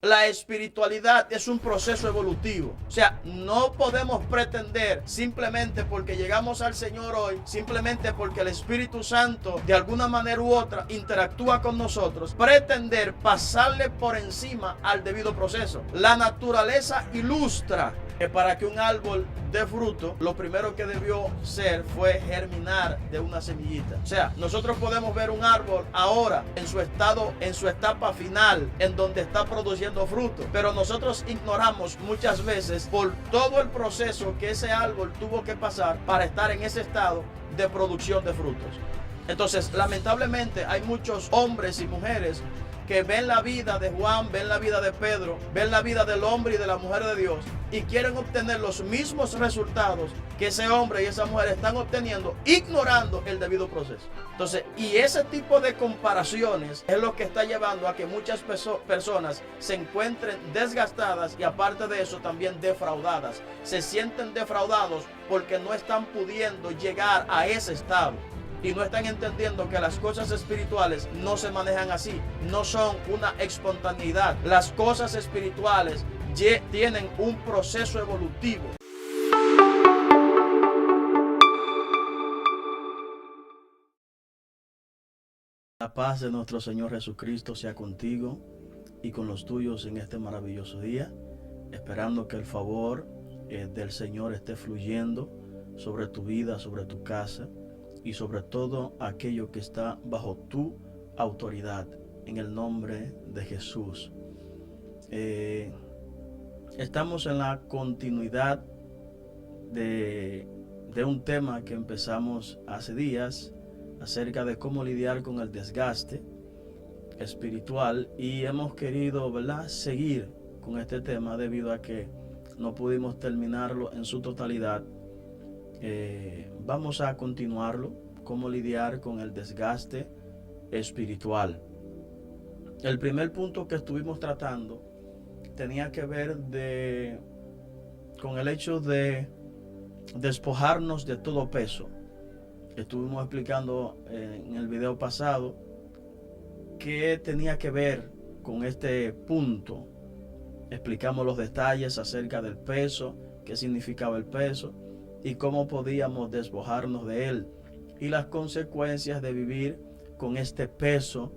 La espiritualidad es un proceso evolutivo. O sea, no podemos pretender simplemente porque llegamos al Señor hoy, simplemente porque el Espíritu Santo de alguna manera u otra interactúa con nosotros, pretender pasarle por encima al debido proceso. La naturaleza ilustra que para que un árbol dé fruto, lo primero que debió ser fue germinar de una semillita. O sea, nosotros podemos ver un árbol ahora en su estado, en su etapa final, en donde está produciendo fruto, pero nosotros ignoramos muchas veces por todo el proceso que ese árbol tuvo que pasar para estar en ese estado de producción de frutos. Entonces, lamentablemente hay muchos hombres y mujeres que ven la vida de Juan, ven la vida de Pedro, ven la vida del hombre y de la mujer de Dios y quieren obtener los mismos resultados que ese hombre y esa mujer están obteniendo, ignorando el debido proceso. Entonces, y ese tipo de comparaciones es lo que está llevando a que muchas personas se encuentren desgastadas y aparte de eso también defraudadas. Se sienten defraudados porque no están pudiendo llegar a ese estado. Y no están entendiendo que las cosas espirituales no se manejan así, no son una espontaneidad. Las cosas espirituales tienen un proceso evolutivo. La paz de nuestro Señor Jesucristo sea contigo y con los tuyos en este maravilloso día, esperando que el favor del Señor esté fluyendo sobre tu vida, sobre tu casa y sobre todo aquello que está bajo tu autoridad, en el nombre de Jesús. Estamos en la continuidad de un tema que empezamos hace días acerca de cómo lidiar con el desgaste espiritual y hemos querido, ¿verdad?, seguir con este tema debido a que no pudimos terminarlo en su totalidad. Vamos a continuarlo, cómo lidiar con el desgaste espiritual. El primer punto que estuvimos tratando tenía que ver con el hecho de despojarnos de todo peso. Estuvimos explicando en el video pasado qué tenía que ver con este punto. Explicamos los detalles acerca del peso, qué significaba el peso y cómo podíamos despojarnos de él y las consecuencias de vivir con este peso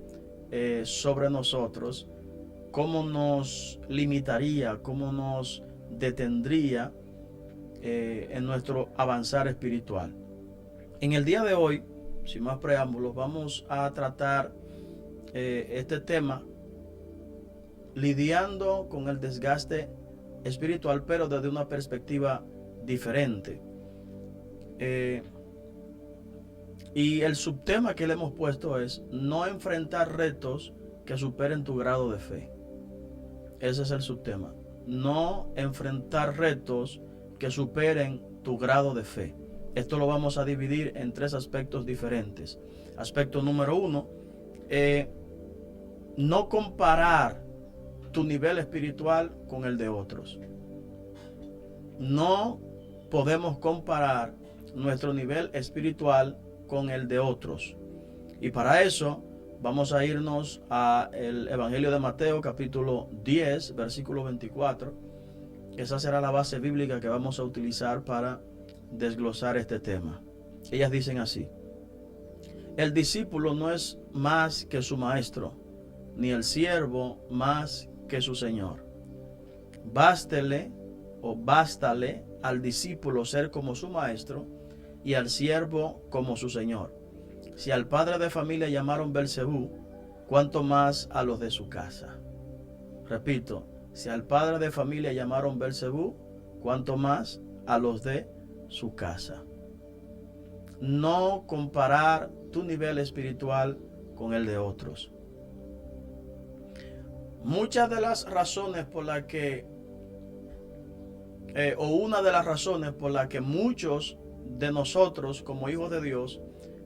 sobre nosotros, cómo nos limitaría, cómo nos detendría en nuestro avanzar espiritual. En el día de hoy, sin más preámbulos, vamos a tratar este tema lidiando con el desgaste espiritual, pero desde una perspectiva diferente. Y el subtema que le hemos puesto es no enfrentar retos que superen tu grado de fe. Ese es el subtema. No enfrentar retos que superen tu grado de fe. Esto lo vamos a dividir en tres aspectos diferentes. Aspecto número uno, no comparar tu nivel espiritual con el de otros. No podemos comparar nuestro nivel espiritual con el de otros. Y para eso vamos a irnos al Evangelio de Mateo, capítulo 10, versículo 24. Esa será la base bíblica que vamos a utilizar para desglosar este tema. Ellas dicen así: el discípulo no es más que su maestro, ni el siervo más que su señor. Bástale al discípulo ser como su maestro y al siervo como su señor. Si al padre de familia llamaron Belcebú, cuánto más a los de su casa. Repito, si al padre de familia llamaron Belcebú, cuánto más a los de su casa. No comparar tu nivel espiritual con el de otros. Muchas de las razones por las que una de las razones por las que muchos de nosotros como hijos de Dios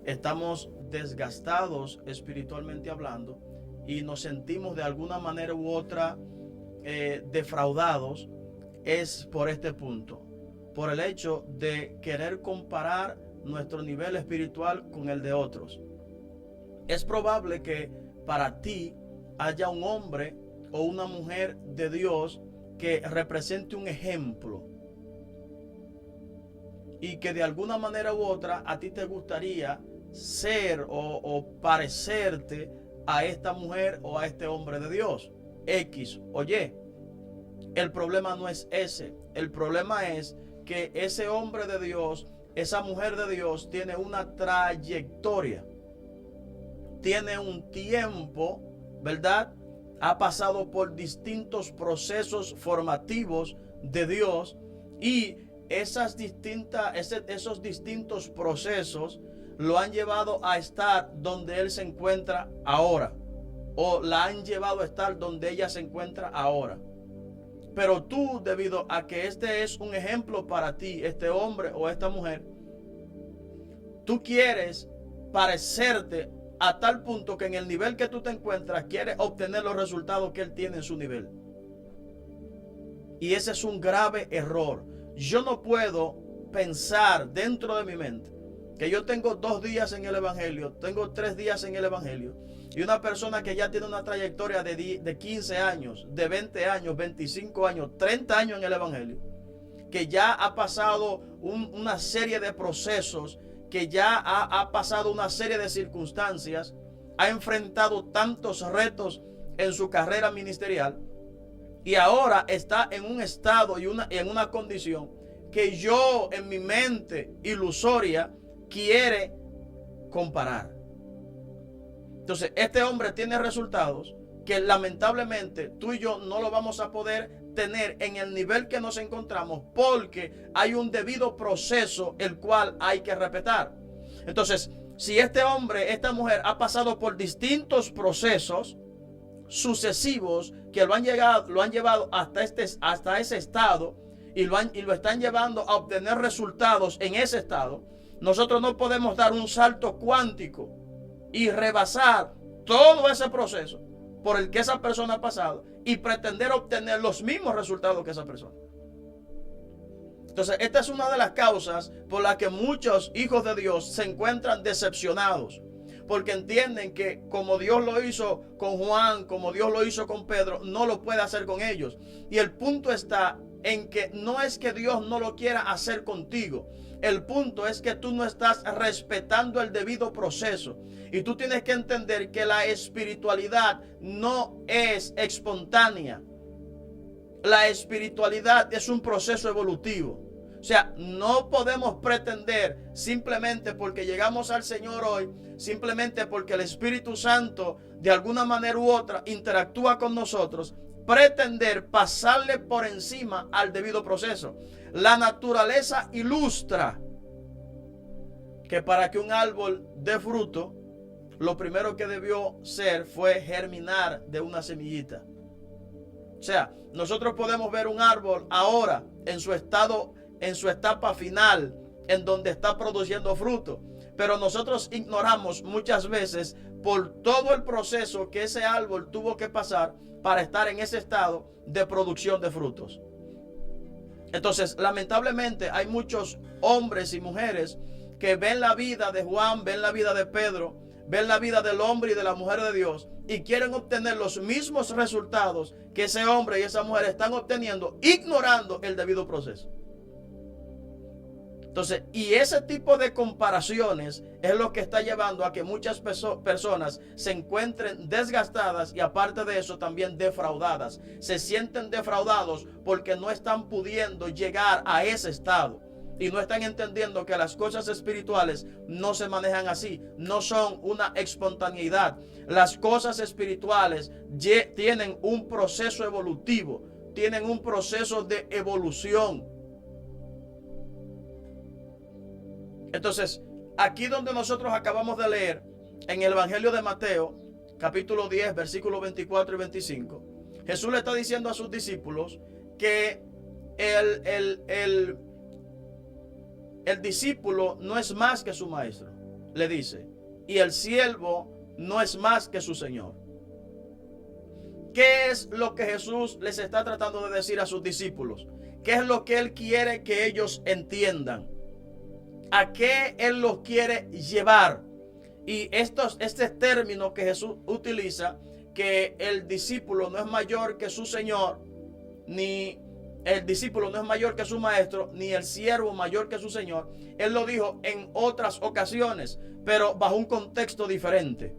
estamos desgastados espiritualmente hablando y nos sentimos de alguna manera u otra defraudados es por este punto, por el hecho de querer comparar nuestro nivel espiritual con el de otros. Es probable que para ti haya un hombre o una mujer de Dios que represente un ejemplo y que de alguna manera u otra a ti te gustaría ser o parecerte a esta mujer o a este hombre de Dios, X o Y. El problema no es ese. El problema es que ese hombre de Dios, esa mujer de Dios tiene una trayectoria, tiene un tiempo, ¿verdad? Ha pasado por distintos procesos formativos de Dios y esos distintos procesos lo han llevado a estar donde él se encuentra ahora, o la han llevado a estar donde ella se encuentra ahora. Pero tú, debido a que este es un ejemplo para ti, este hombre o esta mujer, tú quieres parecerte a tal punto que en el nivel que tú te encuentras quieres obtener los resultados que él tiene en su nivel. Y ese es un grave error. Yo no puedo pensar dentro de mi mente que yo tengo 2 días en el evangelio, tengo 3 días en el evangelio, y una persona que ya tiene una trayectoria de 15 años, de 20 años, 25 años, 30 años en el evangelio, que ya ha pasado una serie de procesos, que ya ha pasado una serie de circunstancias, ha enfrentado tantos retos en su carrera ministerial, y ahora está en un estado y en una condición que yo en mi mente ilusoria quiere comparar. Entonces, este hombre tiene resultados que lamentablemente tú y yo no lo vamos a poder tener en el nivel que nos encontramos, porque hay un debido proceso el cual hay que respetar. Entonces, si este hombre, esta mujer ha pasado por distintos procesos sucesivos que lo han llevado hasta ese estado y lo están llevando a obtener resultados en ese estado, nosotros no podemos dar un salto cuántico y rebasar todo ese proceso por el que esa persona ha pasado y pretender obtener los mismos resultados que esa persona. Entonces, esta es una de las causas por las que muchos hijos de Dios se encuentran decepcionados, porque entienden que como Dios lo hizo con Juan, como Dios lo hizo con Pedro, no lo puede hacer con ellos. Y el punto está en que no es que Dios no lo quiera hacer contigo. El punto es que tú no estás respetando el debido proceso. Y tú tienes que entender que la espiritualidad no es espontánea. La espiritualidad es un proceso evolutivo. O sea, no podemos pretender simplemente porque llegamos al Señor hoy, simplemente porque el Espíritu Santo de alguna manera u otra interactúa con nosotros, pretender pasarle por encima al debido proceso. La naturaleza ilustra que para que un árbol dé fruto, lo primero que debió ser fue germinar de una semillita. O sea, nosotros podemos ver un árbol ahora en su etapa final, en donde está produciendo fruto, pero nosotros ignoramos muchas veces por todo el proceso que ese árbol tuvo que pasar para estar en ese estado de producción de frutos. Entonces, lamentablemente hay muchos hombres y mujeres que ven la vida de Juan, ven la vida de Pedro, ven la vida del hombre y de la mujer de Dios y quieren obtener los mismos resultados que ese hombre y esa mujer están obteniendo, ignorando el debido proceso. Entonces, y ese tipo de comparaciones es lo que está llevando a que muchas personas se encuentren desgastadas y aparte de eso también defraudadas. Se sienten defraudados porque no están pudiendo llegar a ese estado y no están entendiendo que las cosas espirituales no se manejan así, no son una espontaneidad. Las cosas espirituales tienen un proceso evolutivo, tienen un proceso de evolución. Entonces, aquí donde nosotros acabamos de leer, en el Evangelio de Mateo, capítulo 10, versículos 24 y 25, Jesús le está diciendo a sus discípulos que el discípulo no es más que su maestro, le dice, y el siervo no es más que su señor. ¿Qué es lo que Jesús les está tratando de decir a sus discípulos? ¿Qué es lo que Él quiere que ellos entiendan? ¿A qué Él los quiere llevar? Y este término que Jesús utiliza que el discípulo no es mayor que su Señor, ni el discípulo no es mayor que su maestro, ni el siervo mayor que su Señor. Él lo dijo en otras ocasiones, pero bajo un contexto diferente.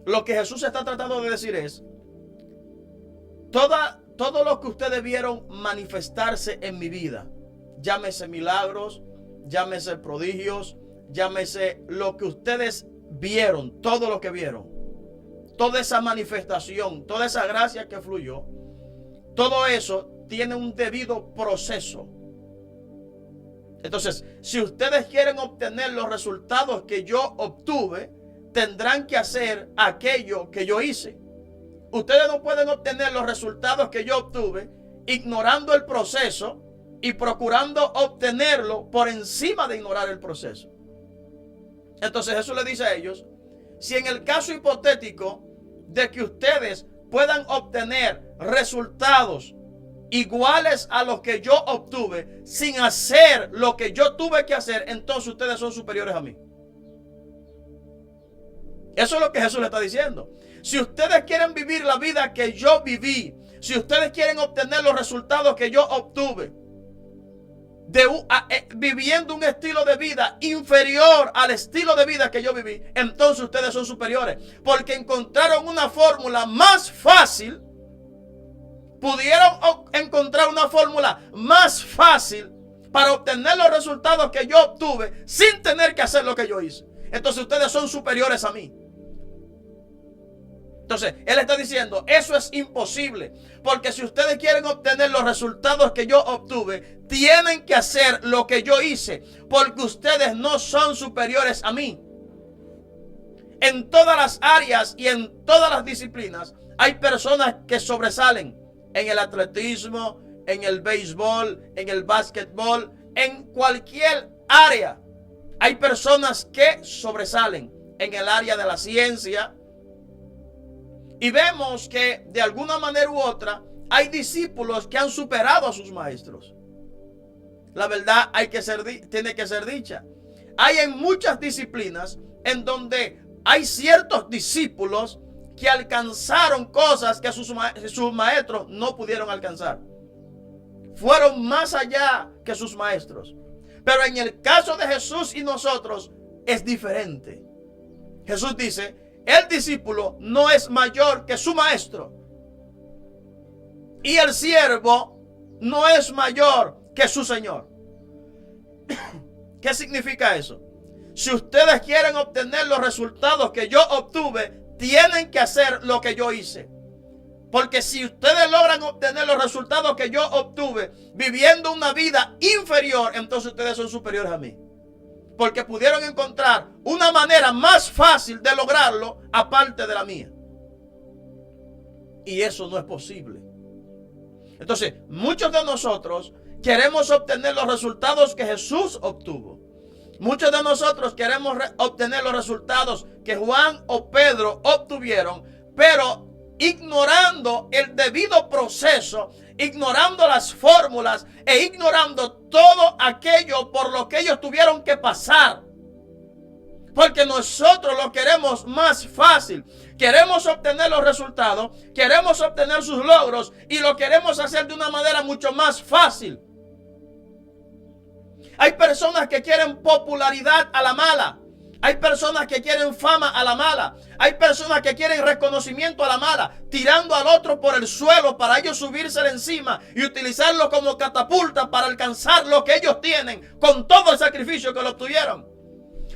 Lo que Jesús está tratando de decir es: todo lo que ustedes vieron manifestarse en mi vida, llámese milagros, llámese prodigios, llámese lo que ustedes vieron, todo lo que vieron, toda esa manifestación, toda esa gracia que fluyó, todo eso tiene un debido proceso. Entonces, si ustedes quieren obtener los resultados que yo obtuve, tendrán que hacer aquello que yo hice. Ustedes no pueden obtener los resultados que yo obtuve ignorando el proceso y procurando obtenerlo por encima de ignorar el proceso. Entonces Jesús le dice a ellos: si en el caso hipotético de que ustedes puedan obtener resultados iguales a los que yo obtuve sin hacer lo que yo tuve que hacer, entonces ustedes son superiores a mí. Eso es lo que Jesús le está diciendo. Si ustedes quieren vivir la vida que yo viví, si ustedes quieren obtener los resultados que yo obtuve, viviendo un estilo de vida inferior al estilo de vida que yo viví, entonces ustedes son superiores, porque encontraron una fórmula más fácil. Pudieron encontrar una fórmula más fácil para obtener los resultados que yo obtuve sin tener que hacer lo que yo hice. Entonces ustedes son superiores a mí. Entonces él está diciendo: eso es imposible, porque si ustedes quieren obtener los resultados que yo obtuve, tienen que hacer lo que yo hice, porque ustedes no son superiores a mí. En todas las áreas y en todas las disciplinas hay personas que sobresalen. En el atletismo, en el béisbol, en el básquetbol, en cualquier área hay personas que sobresalen. En el área de la ciencia. Y vemos que de alguna manera u otra hay discípulos que han superado a sus maestros. La verdad tiene que ser dicha. Hay en muchas disciplinas en donde hay ciertos discípulos que alcanzaron cosas que sus maestros no pudieron alcanzar. Fueron más allá que sus maestros. Pero en el caso de Jesús y nosotros es diferente. Jesús dice: el discípulo no es mayor que su maestro, y el siervo no es mayor que su señor. ¿Qué significa eso? Si ustedes quieren obtener los resultados que yo obtuve, tienen que hacer lo que yo hice. Porque si ustedes logran obtener los resultados que yo obtuve viviendo una vida inferior, entonces ustedes son superiores a mí. Porque pudieron encontrar una manera más fácil de lograrlo aparte de la mía. Y eso no es posible. Entonces, muchos de nosotros queremos obtener los resultados que Jesús obtuvo. Muchos de nosotros queremos obtener los resultados que Juan o Pedro obtuvieron, pero ignorando el debido proceso, ignorando las fórmulas e ignorando todo aquello por lo que ellos tuvieron que pasar. Porque nosotros lo queremos más fácil. Queremos obtener los resultados, queremos obtener sus logros y lo queremos hacer de una manera mucho más fácil. Hay personas que quieren popularidad a la mala. Hay personas que quieren fama a la mala. Hay personas que quieren reconocimiento a la mala, tirando al otro por el suelo para ellos subirse encima y utilizarlo como catapulta para alcanzar lo que ellos tienen con todo el sacrificio que lo obtuvieron.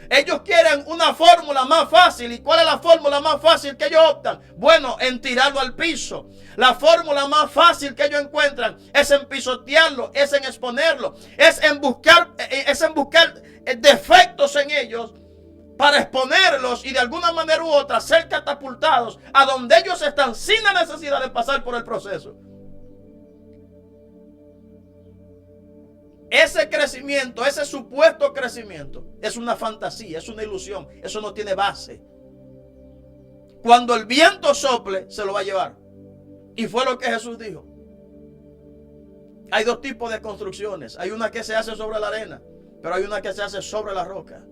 Ellos quieren una fórmula más fácil. ¿Y cuál es la fórmula más fácil que ellos optan? Bueno, en tirarlo al piso. La fórmula más fácil que ellos encuentran es en pisotearlo, es en exponerlo, es en buscar defectos en ellos para exponerlos y de alguna manera u otra ser catapultados a donde ellos están sin la necesidad de pasar por el proceso. Ese crecimiento, ese supuesto crecimiento, es una fantasía, es una ilusión. Eso no tiene base. Cuando el viento sople, se lo va a llevar. Y fue lo que Jesús dijo. Hay dos tipos de construcciones. Hay una que se hace sobre la arena, pero hay una que se hace sobre la roca.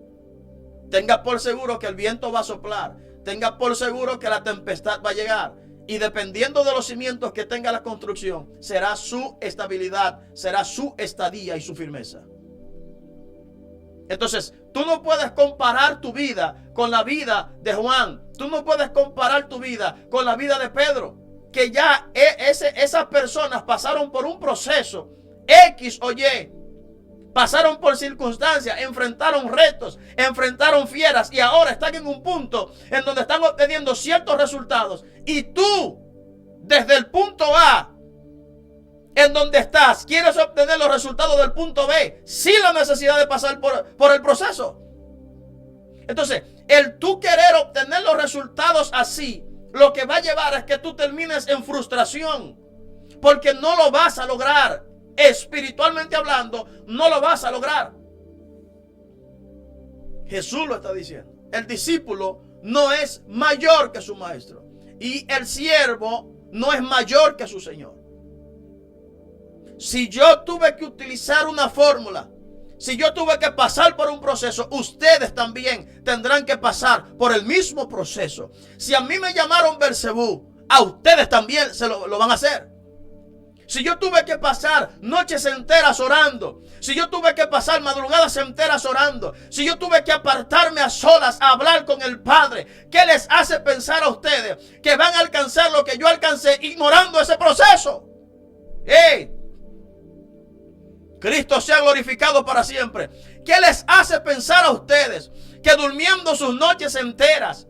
Tenga por seguro que el viento va a soplar. tenga por seguro que la tempestad va a llegar. Y dependiendo de los cimientos que tenga la construcción, será su estabilidad, será su estadía y su firmeza. Entonces, tú no puedes comparar tu vida con la vida de Juan. Tú no puedes comparar tu vida con la vida de Pedro. Que ya esas personas pasaron por un proceso X o Y. Pasaron por circunstancias, enfrentaron retos, enfrentaron fieras y ahora están en un punto en donde están obteniendo ciertos resultados. Y tú, desde el punto A, en donde estás, quieres obtener los resultados del punto B sin la necesidad de pasar por el proceso. Entonces, el tú querer obtener los resultados así, lo que va a llevar es que tú termines en frustración, porque no lo vas a lograr. Espiritualmente hablando, no lo vas a lograr. Jesús lo está diciendo. El discípulo no es mayor que su maestro y el siervo no es mayor que su señor. Si yo tuve que utilizar una fórmula, si yo tuve que pasar por un proceso, ustedes también tendrán que pasar por el mismo proceso. Si a mí me llamaron Belcebú, a ustedes también lo van a hacer. Si yo tuve que pasar noches enteras orando, si yo tuve que pasar madrugadas enteras orando, si yo tuve que apartarme a solas a hablar con el Padre, ¿qué les hace pensar a ustedes que van a alcanzar lo que yo alcancé ignorando ese proceso? ¡Hey! Cristo sea glorificado para siempre. ¿Qué les hace pensar a ustedes que durmiendo sus noches enteras,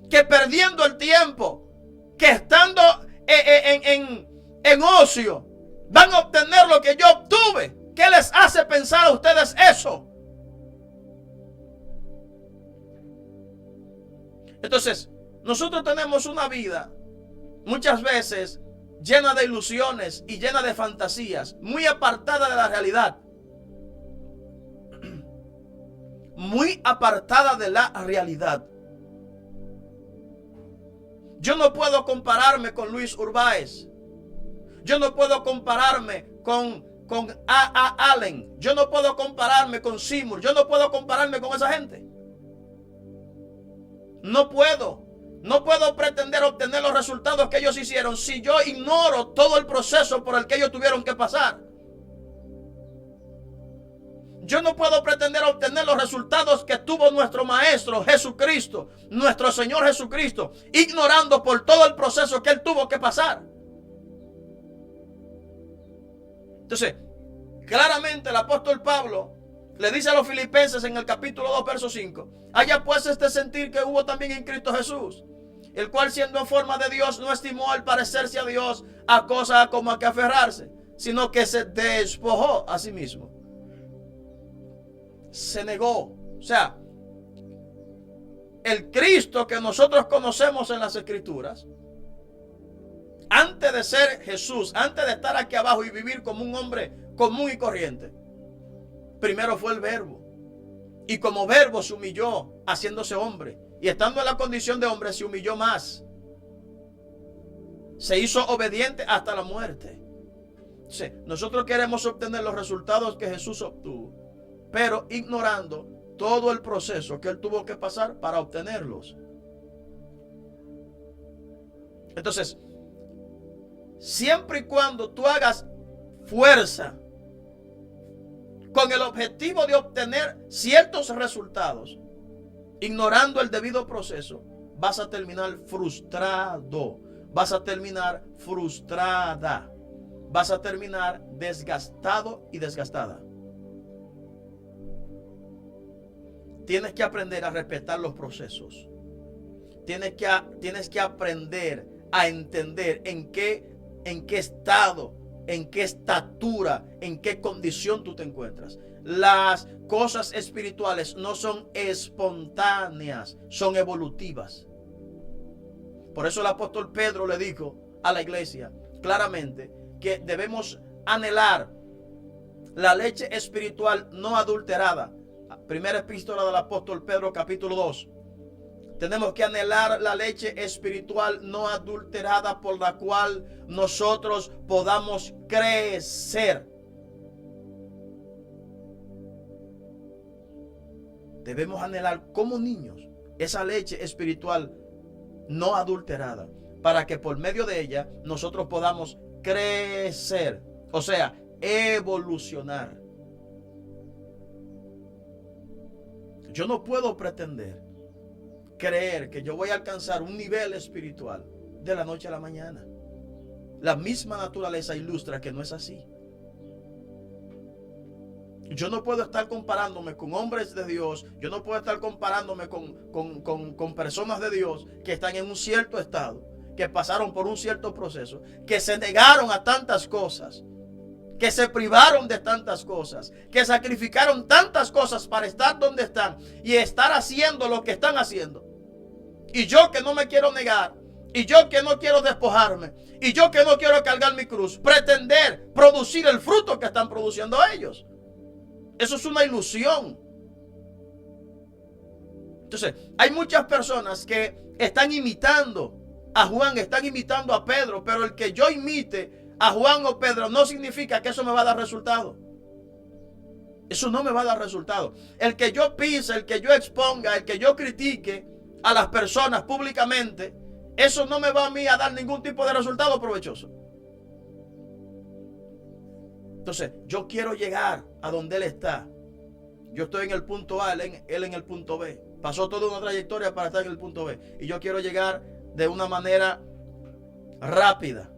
que perdiendo el tiempo, que estando en ocio, van a obtener lo que yo obtuve? ¿Qué les hace pensar a ustedes eso? Entonces, nosotros tenemos una vida muchas veces llena de ilusiones y llena de fantasías, muy apartada de la realidad. Muy apartada de la realidad. Yo no puedo compararme con Luis Urbáez. Yo no puedo compararme con A.A. Allen. Yo no puedo compararme con Seymour. Yo no puedo compararme con esa gente. No puedo. No puedo pretender obtener los resultados que ellos hicieron si yo ignoro todo el proceso por el que ellos tuvieron que pasar. Yo no puedo pretender obtener los resultados que tuvo nuestro Maestro Jesucristo, nuestro Señor Jesucristo, ignorando por todo el proceso que Él tuvo que pasar. Entonces, claramente el apóstol Pablo le dice a los filipenses en el capítulo 2, verso 5, haya pues este sentir que hubo también en Cristo Jesús, el cual siendo en forma de Dios no estimó al parecerse a Dios a cosa como a que aferrarse, sino que se despojó a sí mismo. Se negó. O sea, el Cristo que nosotros conocemos en las Escrituras, antes de ser Jesús, antes de estar aquí abajo y vivir como un hombre común y corriente, primero fue el Verbo. Y como Verbo se humilló haciéndose hombre. Y estando en la condición de hombre se humilló más. Se hizo obediente hasta la muerte. Sí, nosotros queremos obtener los resultados que Jesús obtuvo, pero ignorando todo el proceso que Él tuvo que pasar para obtenerlos. Entonces, siempre y cuando tú hagas fuerza con el objetivo de obtener ciertos resultados, ignorando el debido proceso, vas a terminar frustrado, vas a terminar frustrada, vas a terminar desgastado y desgastada. Tienes que aprender a respetar los procesos. Tienes que aprender a entender en qué estado, en qué estatura, en qué condición tú te encuentras. Las cosas espirituales no son espontáneas, son evolutivas. Por eso el apóstol Pedro le dijo a la iglesia claramente que debemos anhelar la leche espiritual no adulterada. Primera epístola del apóstol Pedro, capítulo 2. Tenemos que anhelar la leche espiritual no adulterada por la cual nosotros podamos crecer. Debemos anhelar como niños esa leche espiritual no adulterada, para que por medio de ella nosotros podamos crecer, o sea, evolucionar. Yo no puedo pretender creer que yo voy a alcanzar un nivel espiritual de la noche a la mañana. La misma naturaleza ilustra que no es así. Yo no puedo estar comparándome con hombres de Dios. Yo no puedo estar comparándome con personas de Dios que están en un cierto estado, que pasaron por un cierto proceso, que se negaron a tantas cosas, que se privaron de tantas cosas, que sacrificaron tantas cosas para estar donde están y estar haciendo lo que están haciendo. Y yo que no me quiero negar, y yo que no quiero despojarme, y yo que no quiero cargar mi cruz, pretender producir el fruto que están produciendo ellos. Eso es una ilusión. Entonces, hay muchas personas que están imitando a Juan, están imitando a Pedro, pero el que yo imite a Juan o Pedro no significa que eso me va a dar resultado. Eso no me va a dar resultado. El que yo pise, el que yo exponga, el que yo critique a las personas públicamente, eso no me va a mí a dar ningún tipo de resultado provechoso. Entonces, yo quiero llegar a donde él está. Yo estoy en el punto A, él en el punto B. Pasó toda una trayectoria para estar en el punto B. Y yo quiero llegar de una manera rápida.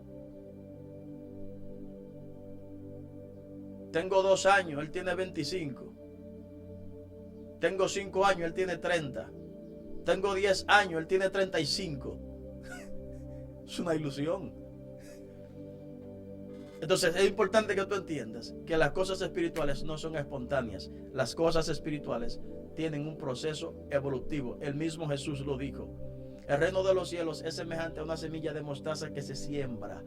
Tengo 2 años, él tiene 25. Tengo 5 años, él tiene 30. Tengo 10 años, él tiene 35. Es una ilusión. Entonces es importante que tú entiendas que las cosas espirituales no son espontáneas. Las cosas espirituales tienen un proceso evolutivo. El mismo Jesús lo dijo. El reino de los cielos es semejante a una semilla de mostaza que se siembra.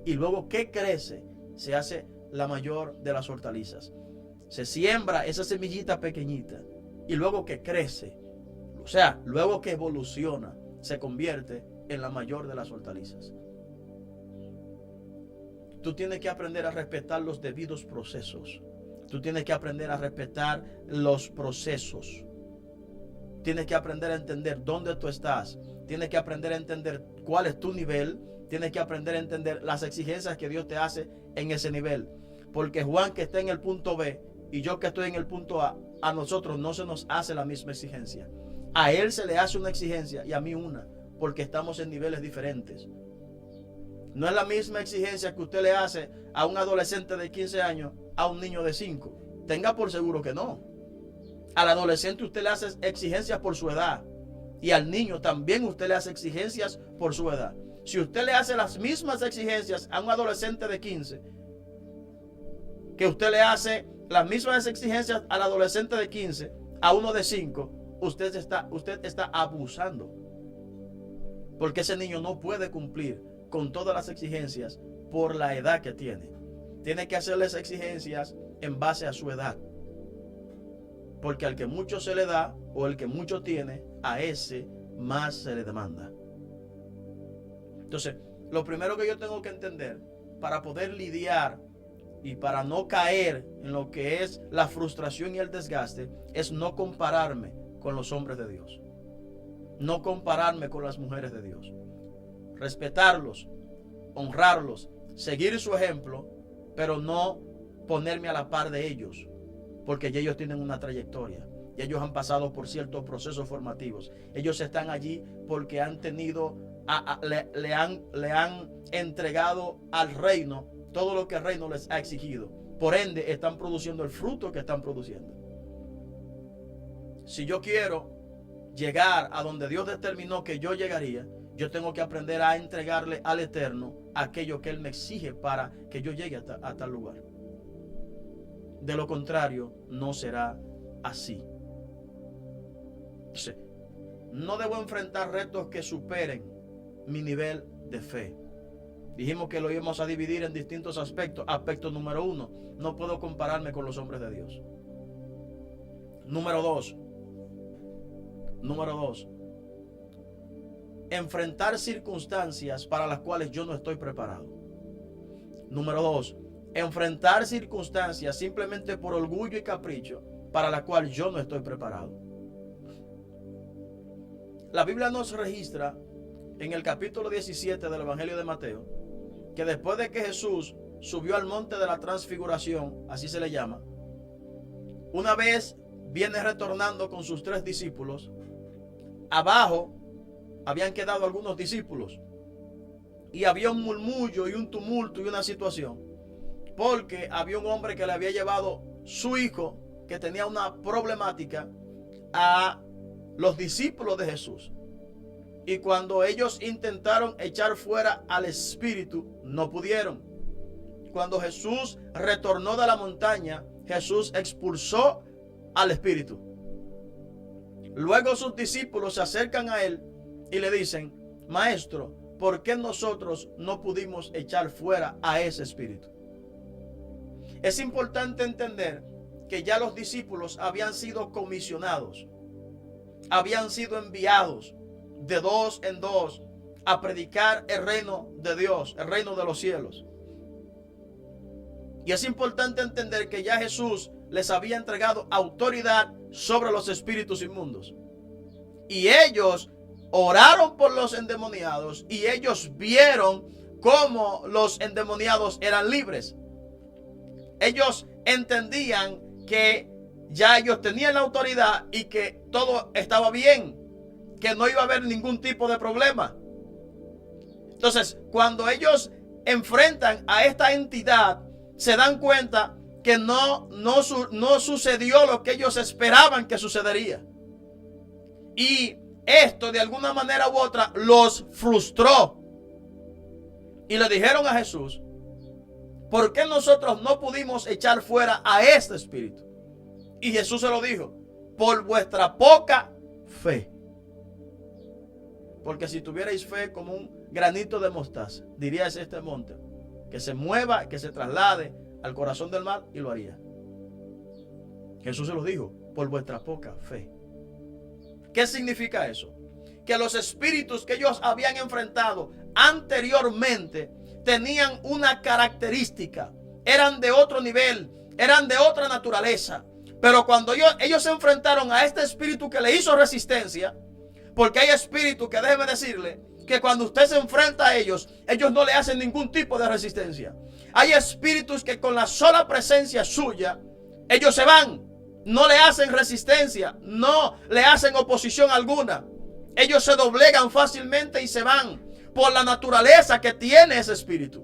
Y luego que crece, se hace la mayor de las hortalizas. Se siembra esa semillita pequeñita y luego que crece, o sea, luego que evoluciona, se convierte en la mayor de las hortalizas. Tú tienes que aprender a respetar los debidos procesos. Tú tienes que aprender a respetar los procesos. Tienes que aprender a entender dónde tú estás. Tienes que aprender a entender cuál es tu nivel. Tienes que aprender a entender las exigencias que Dios te hace en ese nivel. Porque Juan que está en el punto B y yo que estoy en el punto a nosotros no se nos hace la misma exigencia. A él se le hace una exigencia y a mí una, porque estamos en niveles diferentes. No es la misma exigencia que usted le hace a un adolescente de 15 años a un niño de 5. Tenga por seguro que no. Al adolescente usted le hace exigencias por su edad. Y al niño también usted le hace exigencias por su edad. Si usted le hace las mismas exigencias a un adolescente de 15, que usted le hace las mismas exigencias al adolescente de 15, a uno de 5, usted está abusando. Porque ese niño no puede cumplir con todas las exigencias por la edad que tiene. Tiene que hacerles exigencias en base a su edad. Porque al que mucho se le da o el que mucho tiene, a ese más se le demanda. Entonces, lo primero que yo tengo que entender para poder lidiar y para no caer en lo que es la frustración y el desgaste es no compararme con los hombres de Dios. No compararme con las mujeres de Dios. Respetarlos, honrarlos, seguir su ejemplo, pero no ponerme a la par de ellos, porque ellos tienen una trayectoria y ellos han pasado por ciertos procesos formativos. Ellos están allí porque han tenido, le han entregado al reino todo lo que el reino les ha exigido. Por ende, están produciendo el fruto que están produciendo. Si yo quiero llegar a donde Dios determinó que yo llegaría, yo tengo que aprender a entregarle al Eterno aquello que Él me exige para que yo llegue a tal lugar. De lo contrario, no será así. Entonces, no debo enfrentar retos que superen mi nivel de fe. Dijimos que lo íbamos a dividir en distintos aspectos. Aspecto número 1, no puedo compararme con los hombres de Dios. Número 2, enfrentar circunstancias para las cuales yo no estoy preparado. Número 2, enfrentar circunstancias simplemente por orgullo y capricho para las cuales yo no estoy preparado. La Biblia nos registra en el capítulo 17 del Evangelio de Mateo que después de que Jesús subió al monte de la transfiguración, así se le llama, una vez viene retornando con sus 3 discípulos, abajo habían quedado algunos discípulos y había un murmullo y un tumulto y una situación, porque había un hombre que le había llevado su hijo que tenía una problemática a los discípulos de Jesús. Y cuando ellos intentaron echar fuera al espíritu, no pudieron. Cuando Jesús retornó de la montaña, Jesús expulsó al espíritu. Luego sus discípulos se acercan a él y le dicen: Maestro, ¿por qué nosotros no pudimos echar fuera a ese espíritu? Es importante entender que ya los discípulos habían sido comisionados, habían sido enviados de 2 en 2 a predicar el reino de Dios, el reino de los cielos. Y es importante entender que ya Jesús les había entregado autoridad sobre los espíritus inmundos. Y ellos oraron por los endemoniados y ellos vieron cómo los endemoniados eran libres. Ellos entendían que ya ellos tenían la autoridad y que todo estaba bien, que no iba a haber ningún tipo de problema. Entonces, cuando ellos enfrentan a esta entidad, se dan cuenta que no sucedió lo que ellos esperaban que sucedería. Y esto de alguna manera u otra los frustró. Y le dijeron a Jesús: ¿por qué nosotros no pudimos echar fuera a este espíritu? Y Jesús se lo dijo: por vuestra poca fe. Porque si tuvierais fe como un granito de mostaza, diríais a este monte que se mueva, que se traslade al corazón del mar, y lo haría. Jesús se lo dijo: por vuestra poca fe. ¿Qué significa eso? Que los espíritus que ellos habían enfrentado anteriormente tenían una característica, eran de otro nivel, eran de otra naturaleza. Pero cuando ellos se enfrentaron a este espíritu que le hizo resistencia, porque hay espíritus que, déjeme decirle, que cuando usted se enfrenta a ellos, ellos no le hacen ningún tipo de resistencia. Hay espíritus que con la sola presencia suya, ellos se van, no le hacen resistencia, no le hacen oposición alguna. Ellos se doblegan fácilmente y se van por la naturaleza que tiene ese espíritu,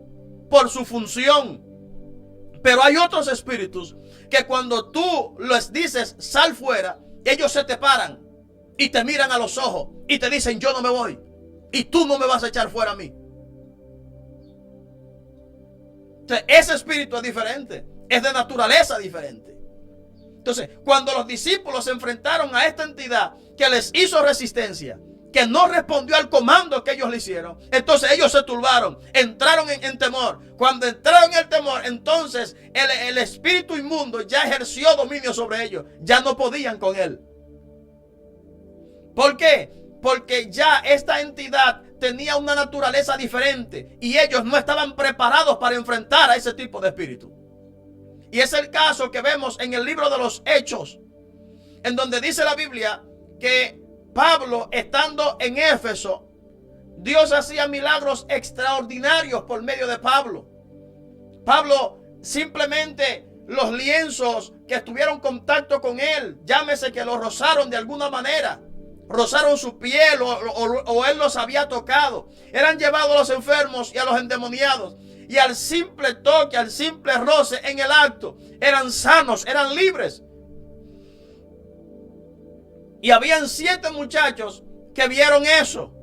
por su función. Pero hay otros espíritus que cuando tú les dices sal fuera, ellos se te paran y te miran a los ojos y te dicen: yo no me voy y tú no me vas a echar fuera a mí. Entonces, ese espíritu es diferente, es de naturaleza diferente. Entonces, cuando los discípulos se enfrentaron a esta entidad que les hizo resistencia, que no respondió al comando que ellos le hicieron, entonces ellos se turbaron, entraron en temor. Cuando entraron en el temor, entonces el espíritu inmundo ya ejerció dominio sobre ellos, ya no podían con él. ¿Por qué? Porque ya esta entidad tenía una naturaleza diferente y ellos no estaban preparados para enfrentar a ese tipo de espíritu. Y es el caso que vemos en el libro de los Hechos, en donde dice la Biblia que Pablo, estando en Éfeso, Dios hacía milagros extraordinarios por medio de Pablo. Pablo simplemente los lienzos que estuvieron en contacto con él, llámese que lo rozaron de alguna manera, rozaron su piel o él los había tocado, eran llevados a los enfermos y a los endemoniados. Y al simple toque, al simple roce en el acto, eran sanos, eran libres. Y habían 7 muchachos que vieron eso.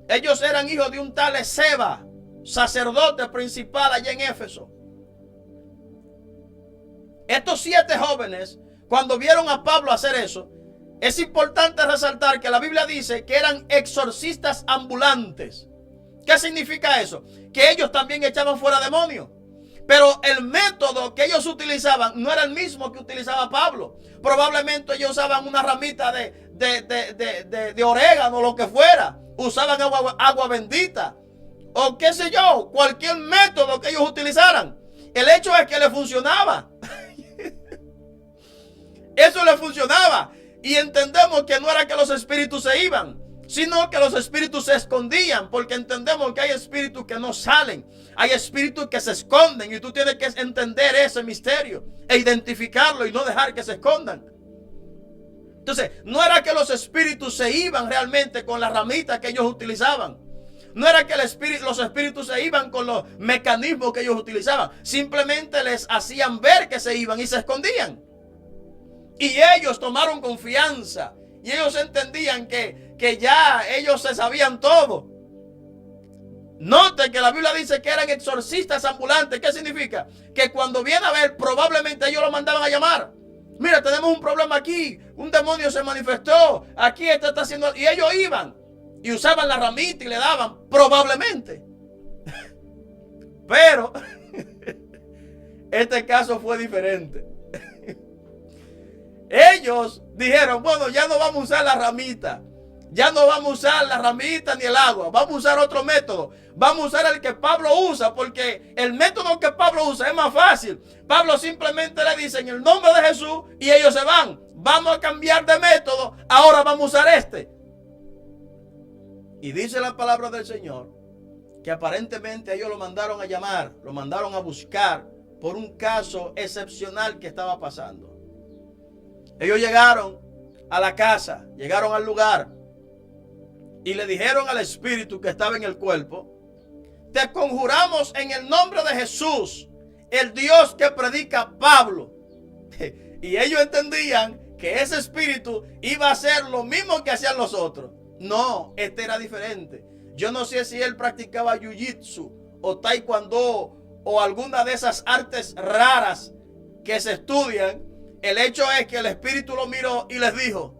Ellos eran hijos de un tal Esceva, sacerdote principal allá en Éfeso. Estos 7 jóvenes, cuando vieron a Pablo hacer eso, es importante resaltar que la Biblia dice que eran exorcistas ambulantes. ¿Qué significa eso? Que ellos también echaban fuera demonios. Pero el método que ellos utilizaban no era el mismo que utilizaba Pablo. Probablemente ellos usaban una ramita de orégano o lo que fuera. Usaban agua bendita. O qué sé yo, cualquier método que ellos utilizaran. El hecho es que le funcionaba. Eso le funcionaba. Y entendemos que no era que los espíritus se iban, sino que los espíritus se escondían, porque entendemos que hay espíritus que no salen, hay espíritus que se esconden, y tú tienes que entender ese misterio e identificarlo y no dejar que se escondan. Entonces, no era que los espíritus se iban realmente con las ramitas que ellos utilizaban. No era que los espíritus se iban con los mecanismos que ellos utilizaban. Simplemente les hacían ver que se iban y se escondían. Y ellos tomaron confianza. Y ellos entendían que ya ellos se sabían todo. Noten que la Biblia dice que eran exorcistas ambulantes. ¿Qué significa? Que cuando viene a ver, probablemente ellos lo mandaban a llamar. Mira, tenemos un problema aquí. Un demonio se manifestó. Aquí está haciendo. Y ellos iban y usaban la ramita y le daban. Probablemente. Pero este caso fue diferente. Ellos dijeron, bueno, ya no vamos a usar la ramita. Ya no vamos a usar la ramita ni el agua. Vamos a usar otro método. Vamos a usar el que Pablo usa, porque el método que Pablo usa es más fácil. Pablo simplemente le dice en el nombre de Jesús y ellos se van. Vamos a cambiar de método. Ahora vamos a usar este. Y dice la palabra del Señor que aparentemente ellos lo mandaron a llamar, lo mandaron a buscar por un caso excepcional que estaba pasando. Ellos llegaron a la casa, llegaron al lugar y le dijeron al espíritu que estaba en el cuerpo: te conjuramos en el nombre de Jesús, el Dios que predica Pablo. Y ellos entendían que ese espíritu iba a hacer lo mismo que hacían los otros. No, este era diferente. Yo no sé si él practicaba jiu-jitsu o taekwondo o alguna de esas artes raras que se estudian. El hecho es que el espíritu lo miró y les dijo: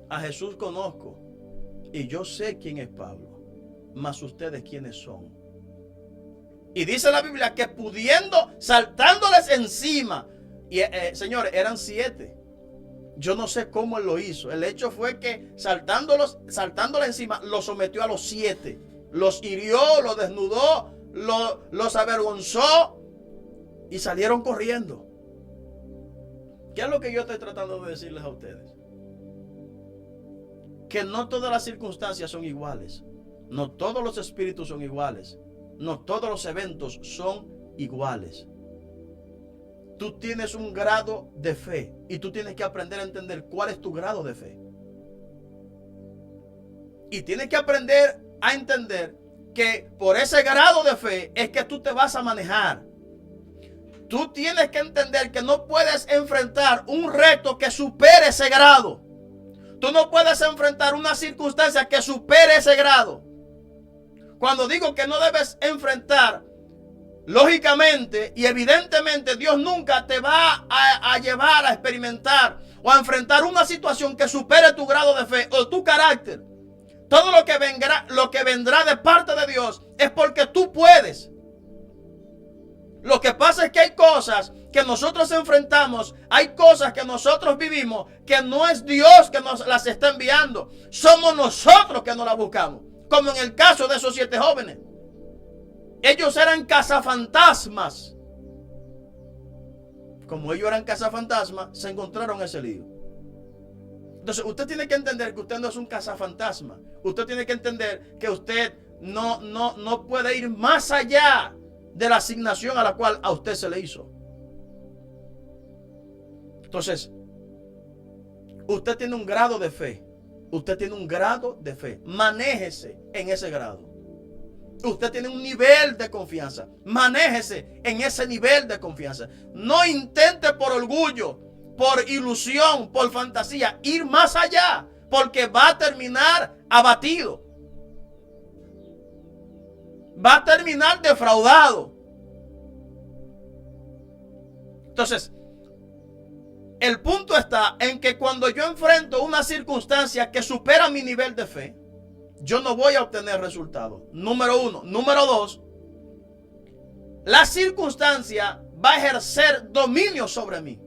a Jesús conozco y yo sé quién es Pablo, mas ustedes quiénes son. Y dice la Biblia que pudiendo, saltándoles encima, y señores, eran 7. Yo no sé cómo él lo hizo. El hecho fue que saltándoles encima, los sometió a los 7. Los hirió, los desnudó, los avergonzó y salieron corriendo. ¿Qué es lo que yo estoy tratando de decirles a ustedes? Que no todas las circunstancias son iguales. No todos los espíritus son iguales. No todos los eventos son iguales. Tú tienes un grado de fe y tú tienes que aprender a entender cuál es tu grado de fe. Y tienes que aprender a entender que por ese grado de fe es que tú te vas a manejar. Tú tienes que entender que no puedes enfrentar un reto que supere ese grado. Tú no puedes enfrentar una circunstancia que supere ese grado. Cuando digo que no debes enfrentar, lógicamente y evidentemente Dios nunca te va a llevar a experimentar o a enfrentar una situación que supere tu grado de fe o tu carácter. Todo lo que vendrá de parte de Dios es porque tú puedes. Lo que pasa es que hay cosas que nosotros enfrentamos, hay cosas que nosotros vivimos que no es Dios que nos las está enviando. Somos nosotros que nos las buscamos. Como en el caso de esos 7 jóvenes. Ellos eran cazafantasmas. Como ellos eran cazafantasmas, se encontraron ese lío. Entonces usted tiene que entender que usted no es un cazafantasma. Usted tiene que entender que usted no puede ir más allá de la asignación a la cual a usted se le hizo. Entonces, usted tiene un grado de fe. Usted tiene un grado de fe. Manéjese en ese grado. Usted tiene un nivel de confianza. Manéjese en ese nivel de confianza. No intente por orgullo, por ilusión, por fantasía, ir más allá, porque va a terminar abatido. Va a terminar defraudado. Entonces, el punto está en que cuando yo enfrento una circunstancia que supera mi nivel de fe, yo no voy a obtener resultados. Número 1. Número 2. La circunstancia va a ejercer dominio sobre mí.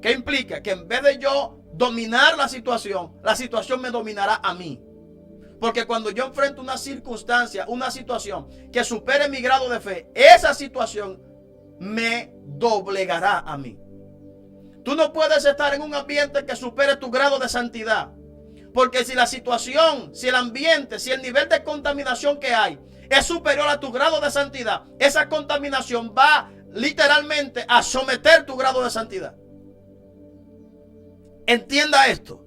¿Qué implica? Que en vez de yo dominar la situación me dominará a mí. Porque cuando yo enfrento una circunstancia, una situación que supere mi grado de fe, esa situación me doblegará a mí. Tú no puedes estar en un ambiente que supere tu grado de santidad. Porque si la situación, si el ambiente, si el nivel de contaminación que hay es superior a tu grado de santidad, esa contaminación va literalmente a someter tu grado de santidad. Entienda esto.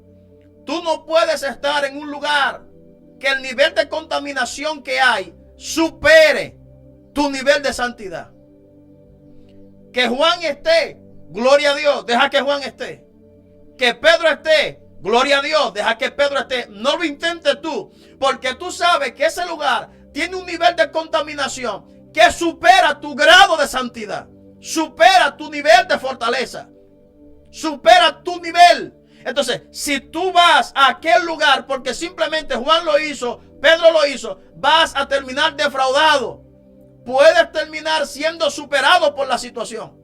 Tú no puedes estar en un lugar que el nivel de contaminación que hay supere tu nivel de santidad. Que Juan esté, gloria a Dios, deja que Juan esté. Que Pedro esté, gloria a Dios, deja que Pedro esté. No lo intentes tú, porque tú sabes que ese lugar tiene un nivel de contaminación que supera tu grado de santidad, supera tu nivel de fortaleza, supera tu nivel. Entonces, si tú vas a aquel lugar porque simplemente Juan lo hizo, Pedro lo hizo, vas a terminar defraudado. Puedes terminar siendo superado por la situación.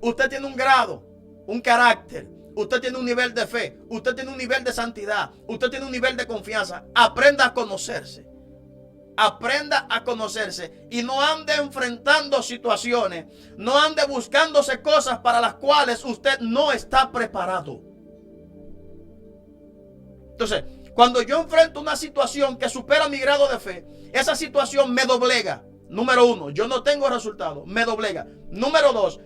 Usted tiene un grado, un carácter, usted tiene un nivel de fe, usted tiene un nivel de santidad, usted tiene un nivel de confianza. Aprenda a conocerse. Aprenda a conocerse y no ande enfrentando situaciones, no ande buscándose cosas para las cuales usted no está preparado. Entonces, cuando yo enfrento una situación que supera mi grado de fe, esa situación me doblega. Número uno, yo no tengo resultado, me doblega. Número dos,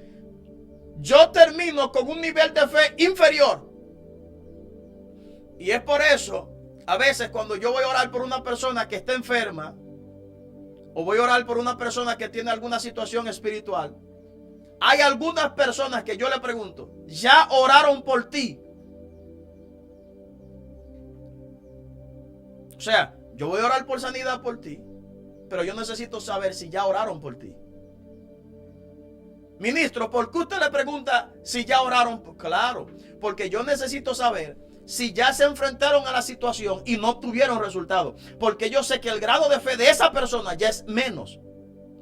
yo termino con un nivel de fe inferior. Y es por eso, a veces cuando yo voy a orar por una persona que está enferma, o voy a orar por una persona que tiene alguna situación espiritual, hay algunas personas que yo le pregunto, ¿ya oraron por ti? O sea, yo voy a orar por sanidad por ti, pero yo necesito saber si ya oraron por ti. Ministro, ¿por qué usted le pregunta si ya oraron? Claro, porque yo necesito saber si ya se enfrentaron a la situación y no tuvieron resultado. Porque yo sé que el grado de fe de esa persona ya es menos.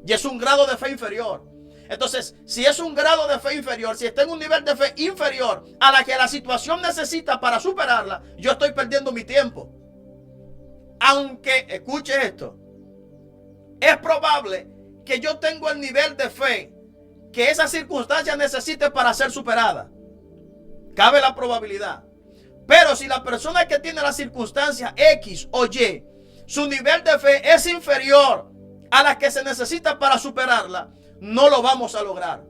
Ya es un grado de fe inferior. Entonces, si es un grado de fe inferior, si está en un nivel de fe inferior a la que la situación necesita para superarla, yo estoy perdiendo mi tiempo. Aunque, escuche esto, es probable que yo tenga el nivel de fe que esa circunstancia necesite para ser superada. Cabe la probabilidad. Pero si la persona que tiene la circunstancia X o Y, su nivel de fe es inferior a la que se necesita para superarla, no lo vamos a lograr.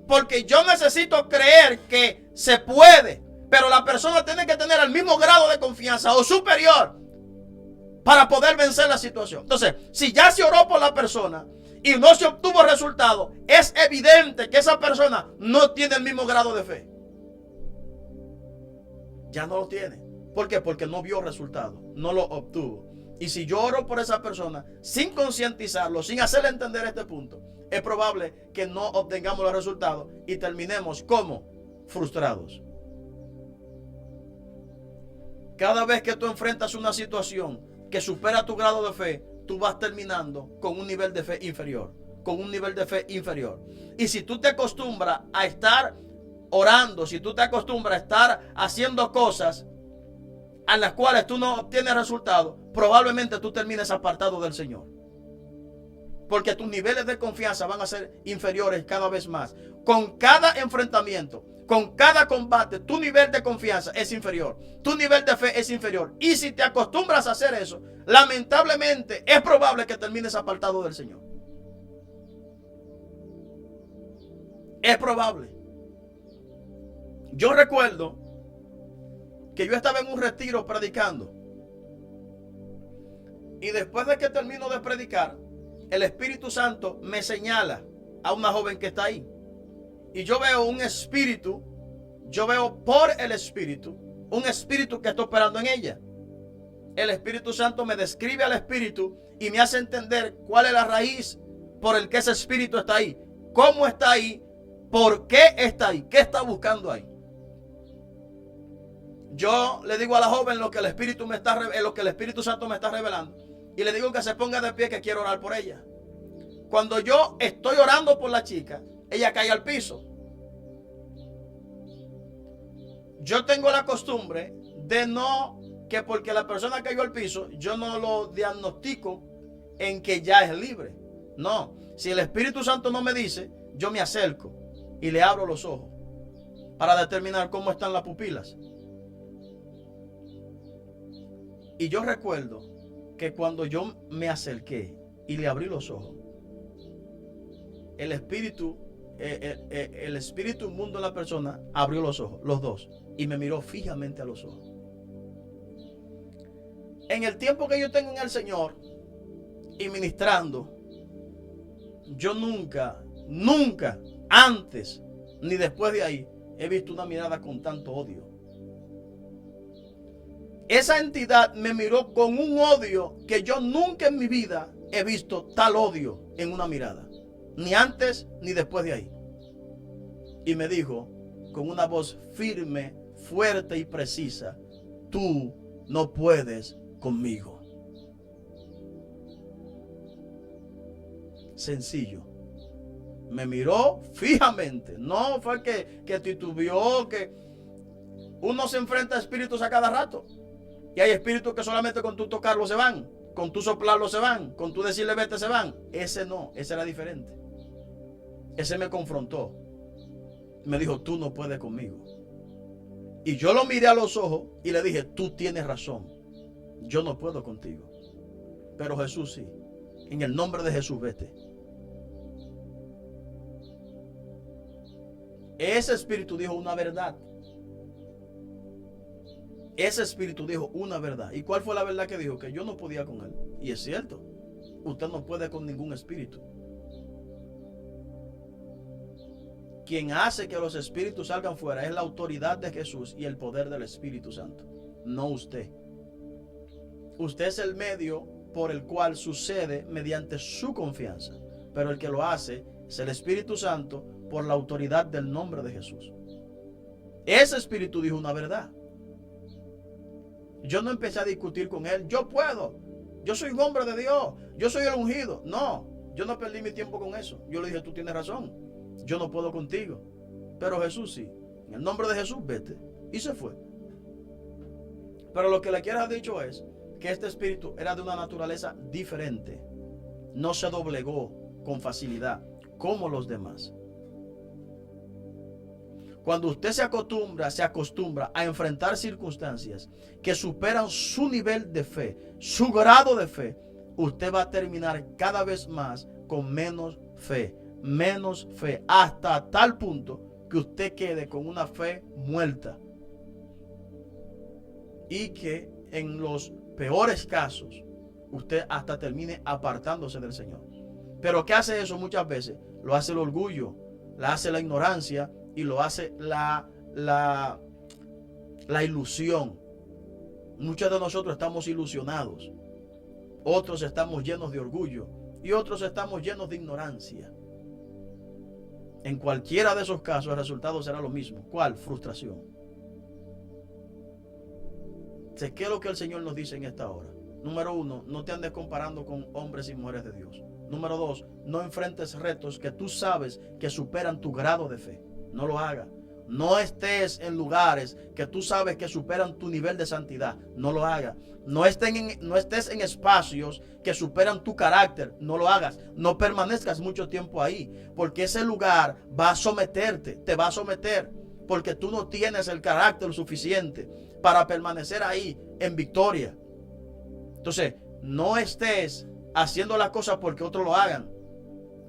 Porque yo necesito creer que se puede, pero la persona tiene que tener el mismo grado de confianza o superior para poder vencer la situación. Entonces, si ya se oró por la persona y no se obtuvo resultado, es evidente que esa persona no tiene el mismo grado de fe. Ya no lo tiene. ¿Por qué? Porque no vio resultado, no lo obtuvo. Y si yo oro por esa persona sin concientizarlo, sin hacerle entender este punto, es probable que no obtengamos los resultados y terminemos como frustrados. Cada vez que tú enfrentas una situación que supera tu grado de fe, tú vas terminando con un nivel de fe inferior, con un nivel de fe inferior. Y si tú te acostumbras a estar orando, si tú te acostumbras a estar haciendo cosas a las cuales tú no obtienes resultados, probablemente tú termines apartado del Señor. Porque tus niveles de confianza van a ser inferiores cada vez más. Con cada enfrentamiento, con cada combate, tu nivel de confianza es inferior. Tu nivel de fe es inferior. Y si te acostumbras a hacer eso, lamentablemente es probable que termines apartado del Señor. Es probable. Yo recuerdo que yo estaba en un retiro predicando. Y después de que termino de predicar, el Espíritu Santo me señala a una joven que está ahí. Y yo veo un espíritu, yo veo por el espíritu, un espíritu que está operando en ella. El Espíritu Santo me describe al espíritu y me hace entender cuál es la raíz por el que ese espíritu está ahí. ¿Cómo está ahí? ¿Por qué está ahí? ¿Qué está buscando ahí? Yo le digo a la joven lo que el Espíritu Santo me está revelando. Y le digo que se ponga de pie, que quiero orar por ella. Cuando yo estoy orando por la chica, ella cae al piso. Yo tengo la costumbre de no, que porque la persona cayó al piso, yo no lo diagnostico en que ya es libre. No, si el Espíritu Santo no me dice, yo me acerco y le abro los ojos para determinar cómo están las pupilas. Y yo recuerdo que cuando yo me acerqué y le abrí los ojos, el espíritu inmundo de la persona abrió los ojos, los dos, y me miró fijamente a los ojos. En el tiempo que yo tengo en el Señor y ministrando, yo nunca, antes ni después de ahí, he visto una mirada con tanto odio. Esa entidad me miró con un odio que yo nunca en mi vida he visto tal odio en una mirada. Ni antes ni después de ahí. Y me dijo con una voz firme, fuerte y precisa: tú no puedes conmigo. Sencillo. Me miró fijamente. No fue que titubeó, que uno se enfrenta a espíritus a cada rato. Y hay espíritus que solamente con tú tocarlos se van, con tú soplarlos se van, con tú decirle vete se van. Ese no, ese era diferente. Ese me confrontó. Me dijo, tú no puedes conmigo. Y yo lo miré a los ojos y le dije, tú tienes razón. Yo no puedo contigo. Pero Jesús sí. En el nombre de Jesús, vete. Ese espíritu dijo una verdad. Ese espíritu dijo una verdad. ¿Y cuál fue la verdad que dijo? Que yo no podía con él. Y es cierto. Usted no puede con ningún espíritu. Quien hace que los espíritus salgan fuera es la autoridad de Jesús y el poder del Espíritu Santo. No usted. Usted es el medio por el cual sucede mediante su confianza. Pero el que lo hace es el Espíritu Santo por la autoridad del nombre de Jesús. Ese espíritu dijo una verdad. Yo no empecé a discutir con él. Yo puedo. Yo soy un hombre de Dios. Yo soy el ungido. No, yo no perdí mi tiempo con eso. Yo le dije, tú tienes razón. Yo no puedo contigo. Pero Jesús sí. En el nombre de Jesús, vete. Y se fue. Pero lo que le quiero haber dicho es que este espíritu era de una naturaleza diferente. No se doblegó con facilidad como los demás. Cuando usted se acostumbra a enfrentar circunstancias que superan su nivel de fe, su grado de fe, usted va a terminar cada vez más con menos fe, hasta tal punto que usted quede con una fe muerta. Y que en los peores casos, usted hasta termine apartándose del Señor. Pero ¿qué hace eso muchas veces? Lo hace el orgullo, la hace la ignorancia y lo hace la ilusión. Muchos de nosotros estamos ilusionados. Otros estamos llenos de orgullo y otros estamos llenos de ignorancia. En cualquiera de esos casos el resultado será lo mismo. ¿Cuál? Frustración. ¿Qué es lo que el Señor nos dice en esta hora? Número 1, no te andes comparando con hombres y mujeres de Dios. Número 2, no enfrentes retos que tú sabes que superan tu grado de fe. No lo hagas. No estés en lugares que tú sabes que superan tu nivel de santidad. No lo hagas. No estés en espacios que superan tu carácter. No lo hagas. No permanezcas mucho tiempo ahí, porque ese lugar va a someterte, te va a someter, porque tú no tienes el carácter suficiente para permanecer ahí en victoria. Entonces, no estés haciendo las cosas porque otros lo hagan.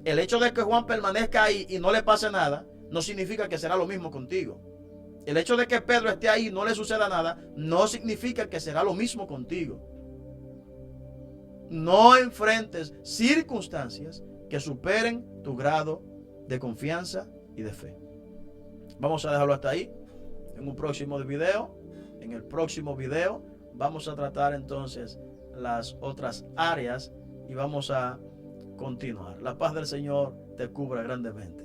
El hecho de que Juan permanezca ahí y no le pase nada, no significa que será lo mismo contigo. El hecho de que Pedro esté ahí y no le suceda nada, no significa que será lo mismo contigo. No enfrentes circunstancias que superen tu grado de confianza y de fe. Vamos a dejarlo hasta ahí. En un próximo video, en el próximo video, vamos a tratar entonces las otras áreas y vamos a continuar. La paz del Señor te cubra grandemente.